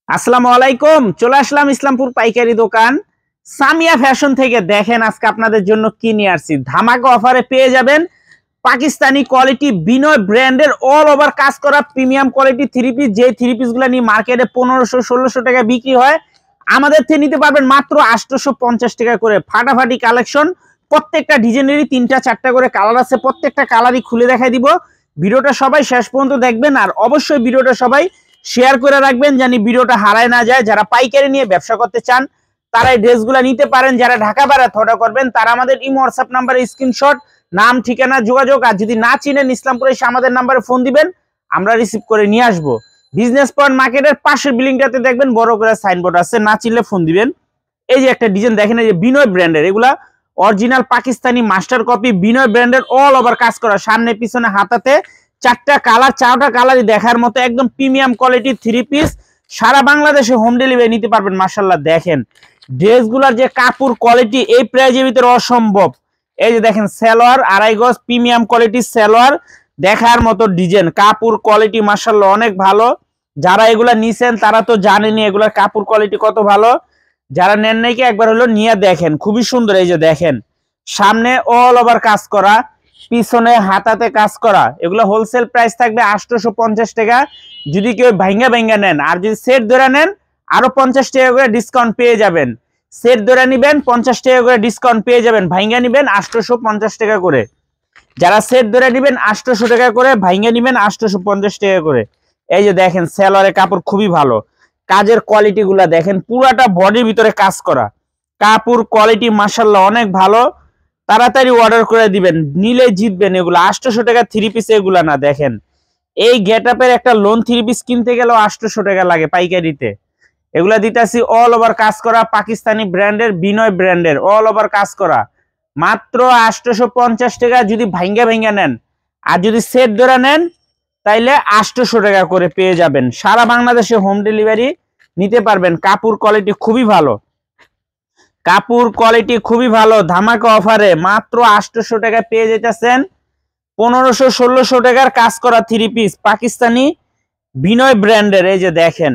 আসসালামু আলাইকুম। চলে আসলাম ইসলামপুর পাইকারি দোকান সামিয়া ফ্যাশন থেকে। দেখেন আজকে আপনাদের জন্য কি নিয়ে আসছি। ধামাকা অফারে পেয়ে যাবেন পাকিস্তানি কোয়ালিটি বিনয় ব্র্যান্ডের অল ওভার কাজ করা প্রিমিয়াম কোয়ালিটি থ্রি পিস। যে থ্রি পিস গুলো নিয়ে মার্কেটে 1500-1600 টাকা বিক্রি হয়, আমাদের থেকে নিতে পারবেন মাত্র 850 টাকা করে। ফাটাফাটি কালেকশন, প্রত্যেকটা ডিজাইনেরই 3টা-4টা করে কালার আছে। প্রত্যেকটা কালারই খুলে দেখাই দিব। ভিডিওটা সবাই শেষ পর্যন্ত দেখবেন, আর অবশ্যই ভিডিওটা সবাই শেয়ার করে রাখবেন জানি ভিডিওটা হারায় না যায়। যারা পাইকারি নিয়ে ব্যবসা করতে চান তারা এই ড্রেসগুলো নিতে পারেন। যারা ঢাকা বাইরে অর্ডার করবেন তারা আমাদের ইমো হোয়াটসঅ্যাপ নাম্বারে স্ক্রিনশট, নাম, ঠিকানা, যোগাযোগ, আর যদি না চিনেন ইসলামপুরে এসে আমাদের নাম্বারে ফোন দিবেন, আমরা রিসিভ করে নিয়ে আসবো। বিজনেস পয়েন্ট মার্কেটের পাশের বিল্ডিংটাতে দেখবেন বড় করে সাইনবোর্ড আছে, না চিনলে ফোন দিবেন। এই যে একটা ডিজাইন দেখেন, এই যে বিনয় ব্র্যান্ডের, এগুলা অরিজিনাল পাকিস্তানি মাস্টার কপি বিনয় ব্র্যান্ডের অল ওভার কাজ করা, সামনে পিছনে হাতাতে 4টা কালার, 4টা কালারই দেখার মতো একদম প্রিমিয়াম কোয়ালিটি থ্রি পিস। সারা বাংলাদেশে হোম ডেলিভারি নিতে পারবেন। মাশাআল্লাহ দেখেন ড্রেসগুলোর যে কাপড় কোয়ালিটি এই প্রাইজের ভিতরে অসম্ভব। এই যে দেখেন সালোয়ার, 2.5 গজ প্রিমিয়াম কোয়ালিটি সালোয়ার, দেখার মতো ডিজাইন, কাপড় কোয়ালিটি মাশাআল্লাহ অনেক ভালো। যারা এগুলা নিছেন তারা তো জানেনই এগুলার কাপড় কোয়ালিটি কত ভালো। যারা নেন নাই কি একবার হলো নিয়ে দেখেন, খুবই সুন্দর। এই যে দেখেন সামনে অল ওভার কাজ করা, পিছনে হাতাতে কাজ করা। এগুলো হোলসেল প্রাইস থাকবে 850 টাকা যদি কেউ ভাঙ্গা ভাঙ্গা নেন। আর যদি সেট ধরে নেন আরো 50 টাকা করে ডিসকাউন্ট পেয়ে যাবেন। সেট ধরে নিবেন 50 টাকা করে ডিসকাউন্ট পেয়ে যাবেন, ভাঙ্গা নিবেন 850 টাকা করে। যারা সেট ধরে নিবেন 800 টাকা করে, ভাঙ্গা নিবেন 850 টাকা করে। এই যে দেখেন সেলোয়ারের কাপড় খুবই ভালো, কাজের কোয়ালিটি গুলা দেখেন, পুরাটা বডির ভিতরে কাজ করা, কাপড় কোয়ালিটি মাশাআল্লাহ অনেক ভালো। তাড়াতাড়ি অর্ডার করে দিবেন, নিলে জিতবেন। এগুলো 800 টাকা থ্রি পিস এগুলা না। দেখেন এই গেটআপের একটা লোন থ্রি পিস কিনতে গেলেও 800 টাকা লাগে পাইকারিতে। এগুলা দিতেছি অল ওভার কাজ করা পাকিস্তানি ব্র্যান্ডের বিনয় ব্র্যান্ডের অল ওভার কাজ করা, মাত্র 850 টাকা যদি ভাঙ্গা ভাঙ্গা নেন। আর যদি সেট ধরে নেন তাইলে 800 টাকা করে পেয়ে যাবেন। সারা বাংলাদেশে হোম ডেলিভারি নিতে পারবেন। কাপড় কোয়ালিটি খুবই ভালো, কাপড় কোয়ালিটি খুবই ভালো। ধামাকা অফারে মাত্র 800 টাকা পেয়ে যেতেছেন 1500-1600 টাকার কাজ করা থ্রি পিস পাকিস্তানি বিনয় ব্র্যান্ডের। এই যে দেখেন,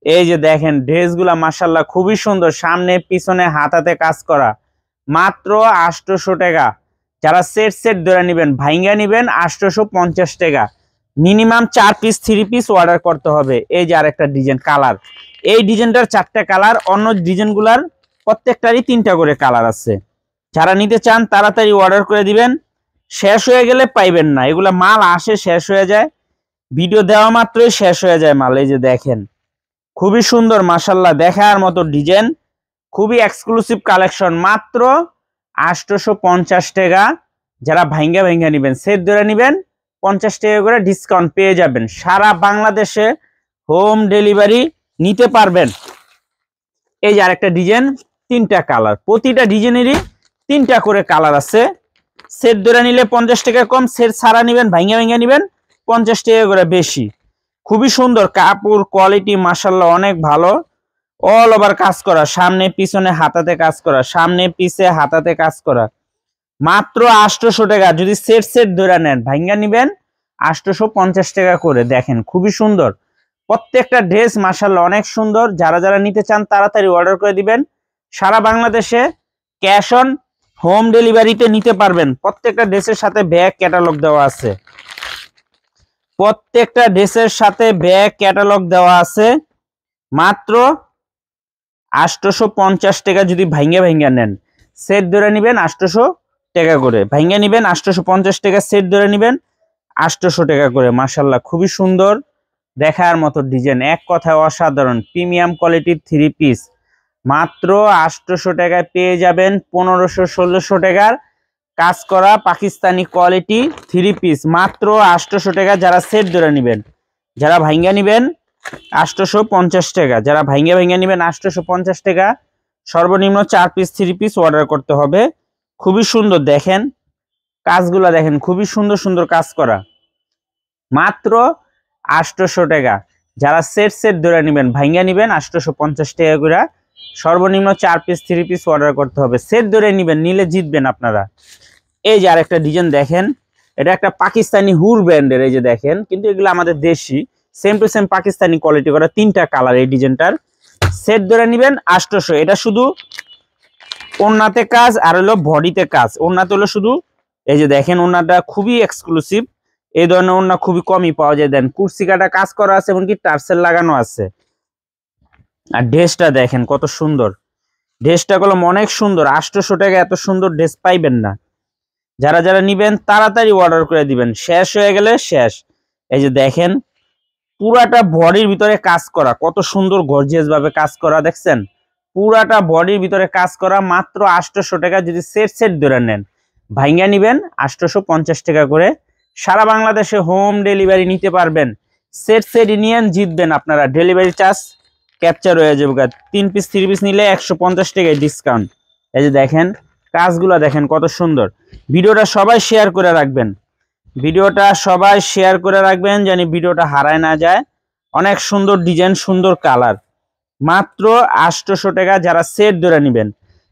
এই যে দেখেন ড্রেসগুলা মাশাআল্লাহ খুবই সুন্দর, সামনে পিছনে হাতাতে কাজ করা, মাত্র 800 টাকা। যারা সেট সেট ধরে নেবেন ভাইঙ্গা নেবেন 850 টাকা। Minimum 4 piece three piece order করতে হবে। এই যে আরেকটা ডিজাইন কালার, এই ডিজাইনটার 4টা কালার, অন্য ডিজাইনগুলার প্রত্যেকটারই 3টা করে কালার আছে। যারা নিতে চান তাড়াতাড়ি অর্ডার করে দিবেন, শেষ হয়ে গেলে পাইবেন না। এগুলা মাল আসে শেষ হয়ে যায়, ভিডিও দেওয়া মাত্রই শেষ হয়ে যায় মাল। এই যে দেখেন খুবই সুন্দর মাশাআল্লাহ দেখার মতো ডিজাইন, খুবই এক্সক্লুসিভ কালেকশন, মাত্র 850 টাকা। যারা ভাঙ্গা ভাঙ্গা নেবেন সেট ধরে নেবেন 50 টাকা করে ডিসকাউন্ট পেয়ে যাবেন। সারা বাংলাদেশে হোম ডেলিভারি নিতে পারবেন। এই যে আরেকটা ডিজাইন, 3টা কালার, প্রতিটা ডিজাইনেরই 3টা করে কালার আছে। সেট ধরে নিলে 50 টাকা কম, সেট ছাড়া নেবেন ভাঙ্গা ভাঙ্গা নেবেন 50 টাকা করে বেশি। খুবই সুন্দর কাপড় কোয়ালিটি মাশাআল্লাহ অনেক ভালো, অল ওভার কাজ করা, সামনে পিছনে হাতাতে কাজ করা, সামনে পিছে হাতাতে কাজ করা, মাত্র 800 টাকা। যদি সেট সেট ধরে নেন ভাঙ্গা নিবেন 850 টাকা করে। দেখেন খুবই সুন্দর প্রত্যেকটা ড্রেস মাশাআল্লাহ অনেক সুন্দর। যারা যারা নিতে চান তাড়াতাড়ি অর্ডার করে দিবেন। সারা বাংলাদেশে ক্যাশ অন হোম ডেলিভারিতে নিতে পারবেন। প্রত্যেকটা ড্রেসের সাথে ব্যাগ ক্যাটালগ দেওয়া আছে, প্রত্যেকটা ড্রেসের সাথে ব্যাগ ক্যাটালগ দেওয়া আছে। মাত্র 850 টাকা যদি ভাঙ্গা ভাঙ্গা নেন, সেট ধরে নেবেন 800 টাকা করে, ভাঙ্গা নেবেন 850 টাকা, সেট ধরে নেবেন 800 টাকা করে। মাশাআল্লাহ খুবই সুন্দর দেখার মতো ডিজাইন, এক কথায় অসাধারণ প্রিমিয়াম কোয়ালিটির থ্রি পিস। মাত্র 800 টাকায় পেয়ে যাবেন 1500-1600 টাকার কাজ করা পাকিস্তানি কোয়ালিটি থ্রি পিস, মাত্র 800 টাকা। যারা সেট ধরে নেবেন, যারা ভাঙ্গা নেবেন 850 টাকা, যারা ভাঙ্গা ভাঙ্গা নেবেন 850 টাকা। সর্বনিম্ন 4 পিস থ্রি পিস অর্ডার করতে হবে। খুবই সুন্দর দেখেন কাজগুলা, দেখেন খুবই সুন্দর সুন্দর কাজ করা, মাত্র 800 টাকা। যারা সেট সেট ধরে নেবেন ভাঙ্গা নেবেন 850 টাকা করে। সর্বনিম্ন 4 পিস থ্রি পিস অর্ডার করতে হবে। সেট ধরে নেবেন, নিলে জিতবেন আপনারা। এই যে আরেকটা ডিজাইন দেখেন, এটা একটা পাকিস্তানি হুর ব্র্যান্ডের। এই যে দেখেন, কিন্তু এগুলো আমাদের দেশি same to same Pakistani quality করা, 3টা কালার এই ডিজাইনটার। সেট ধরে নেবেন 800। এটা শুধু ওড়নাতে কাজ আর হলো বডিতে কাজ। ওড়নাতে হলো শুধু এই যে দেখেন, ওড়নাটা খুবই এক্সক্লুসিভ, এই ধরনের ওড়না খুবই কমই পাওয়া যায়। দেন কুর্সি কাটা কাজ করা আছে, এমনকি টার্সেল লাগানো আছে। আর ড্রেসটা দেখেন কত সুন্দর, ড্রেসটা কলম অনেক সুন্দর। 800 টাকা এত সুন্দর ড্রেস পাইবেন না। যারা যারা নিবেন তাড়াতাড়ি অর্ডার করে দিবেন, শেষ হয়ে গেলে শেষ। এই যে দেখেন পুরাটা বডির ভিতরে কাজ করা, কত সুন্দর গর্জিয়াস ভাবে কাজ করা, দেখছেন পুরাটা বডির ভিতরে কাজ করা, মাত্র 800 টাকা। যদি সেট সেট ধরে নেন, ভাইঙ্গা নিবেন 850 টাকা করে। সারা বাংলাদেশে হোম ডেলিভারি নিতে পারবেন। সেট সেট নিয়েন, জিতবেন আপনারা। ডেলিভারি চার্জ ক্যাপচার হয়ে যাবে। 3 পিস 3 পিস নিলে 150 টাকায় ডিসকাউন্ট। এই যে দেখেন কাজগুলো দেখেন কত সুন্দর। ভিডিওটা সবাই শেয়ার করে রাখবেন, ভিডিওটা সবাই শেয়ার করে রাখবেন, জানি ভিডিওটা হারায় না যায়। অনেক সুন্দর ডিজাইন, সুন্দর কালার, মাত্র 800 টাকা। যারা সেট ধরে নেবেন,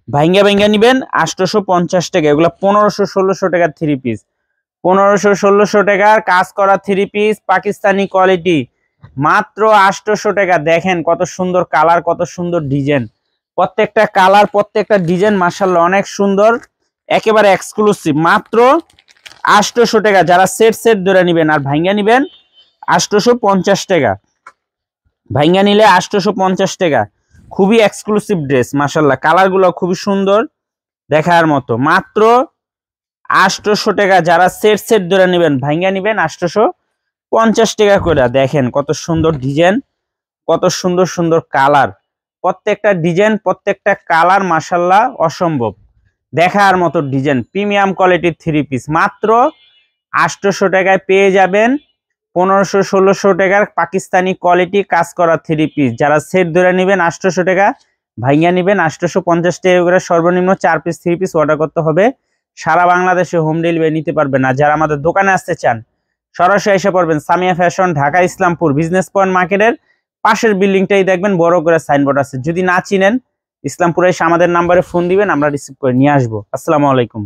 ভাইঙ্গা ভাইঙ্গা নিবেন 850 টাকা। এগুলো 1500-1600 টাকার 3 পিস, 1500-1600 টাকার কাজ করা 3 পিস পাকিস্তানি কোয়ালিটি, মাত্র 800 টাকা। দেখেন কত সুন্দর কালার, কত সুন্দর ডিজাইন, প্রত্যেকটা কালার প্রত্যেকটা ডিজাইন মাশাআল্লাহ অনেক সুন্দর, একেবারে এক্সক্লুসিভ। মাত্র 800 টাকা। যারা সেট সেট ধরে নেবেন আর ভাইঙ্গা নিবেন 850 টাকা, ভাইঙ্গা নিলে 850 টাকা। খুবই এক্সক্লুসিভ ড্রেস মাশাআল্লাহ, কালারগুলো খুবই সুন্দর দেখার মতো। মাত্র 800 টাকা। যারা সেট সেট ধরে নেবেন, ভাইঙ্গা নিবেন 850 টাকা করে। দেখেন কত সুন্দর ডিজাইন, কত সুন্দর সুন্দর কালার, প্রত্যেকটা ডিজাইন প্রত্যেকটা কালার মাশাআল্লাহ অসম্ভব দেখার মতো ডিজাইন। প্রিমিয়াম কোয়ালিটির 3 পিস মাত্র 800 টাকায় পেয়ে যাবেন। 1500-1600 টাকার পাকিস্তানি কোয়ালিটি কাজ করা 3 পিস। যারা সেট ধরে নেবেন 800 টাকা, ভাইঙ্গা নেবেন 850 টাকা করে। সর্বনিম্ন 4 পিস 3 পিস অর্ডার করতে হবে। সারা বাংলাদেশে হোম ডেলিভারি নিতে পারবেন। আর যারা আমাদের দোকানে আসতে চান, সরাসরি এসে পড়বেন Samia fashion, Dhaka Islampur business point মার্কেটের পাশের বিল্ডিংটাই দেখবেন বড় করে সাইনবোর্ড আছে। যদি না চিনেন, ইসলামপুরে এসে আমাদের নাম্বারে ফোন দিবেন, আমরা রিসিভ করে নিয়ে আসবো। আসসালামু আলাইকুম।